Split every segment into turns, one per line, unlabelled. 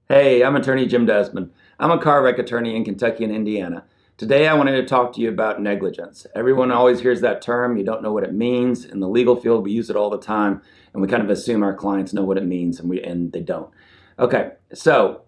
Hey, I'm attorney Jim Desmond. I'm a car wreck attorney in Kentucky and Indiana. Today I wanted to talk to you about negligence. Everyone always hears that term. You don't know what it means. In the legal field, we use it all the time, and we kind of assume our clients know what it means, and they don't. Okay, so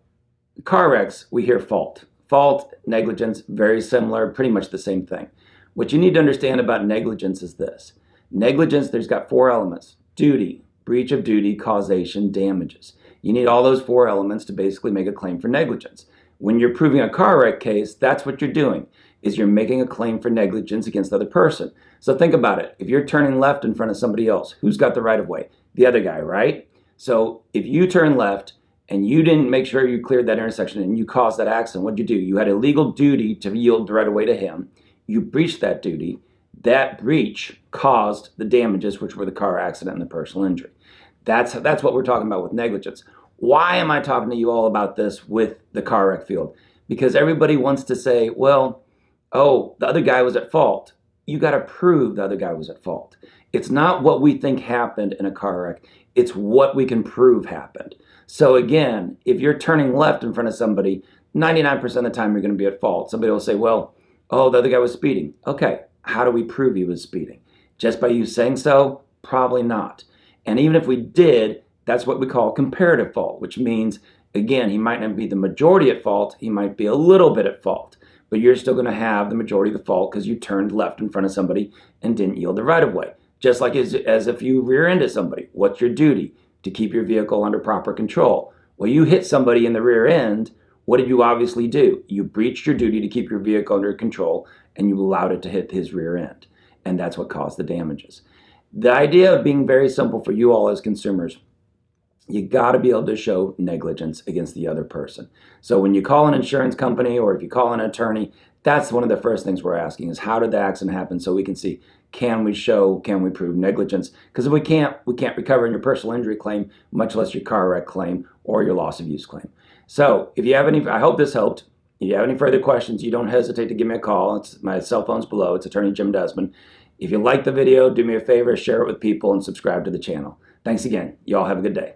car wrecks, we hear fault. Fault, negligence, very similar, pretty much the same thing. What you need to understand about negligence is this. Negligence, there's got four elements: duty, breach of duty, causation, damages. You need all those four elements to basically make a claim for negligence. When you're proving a car wreck case, that's what you're doing, is you're making a claim for negligence against the other person. So think about it. If you're turning left in front of somebody else, who's got the right of way? The other guy, right? So if you turn left and you didn't make sure you cleared that intersection and you caused that accident, what'd you do? You had a legal duty to yield the right of way to him. You breached that duty. That breach caused the damages, which were the car accident and the personal injury. That's what we're talking about with negligence. Why am I talking to you all about this with the car wreck field? Because everybody wants to say, well, oh, the other guy was at fault. You got to prove the other guy was at fault. It's not what we think happened in a car wreck. It's what we can prove happened. So again, if you're turning left in front of somebody, 99% of the time you're going to be at fault. Somebody will say, well, oh, the other guy was speeding. Okay, how do we prove he was speeding? Just by you saying so? Probably not. And even if we did, that's what we call comparative fault, which means, again, he might not be the majority at fault. He might be a little bit at fault, but you're still going to have the majority of the fault because you turned left in front of somebody and didn't yield the right of way. Just like as if you rear-ended somebody. What's your duty? To keep your vehicle under proper control. Well, you hit somebody in the rear end. What did you obviously do? You breached your duty to keep your vehicle under control, and you allowed it to hit his rear end. And that's what caused the damages. The idea of being very simple for you all as consumers, you got to be able to show negligence against the other person. So when you call an insurance company or if you call an attorney, that's one of the first things we're asking is how did the accident happen, so we can see, can we prove negligence? Because if we can't recover in your personal injury claim, much less your car wreck claim or your loss of use claim. So if you have any, I hope this helped. If you have any further questions, you don't hesitate to give me a call. My cell phone's below. It's attorney Jim Desmond. If you like the video, do me a favor, share it with people and subscribe to the channel. Thanks again. You all have a good day.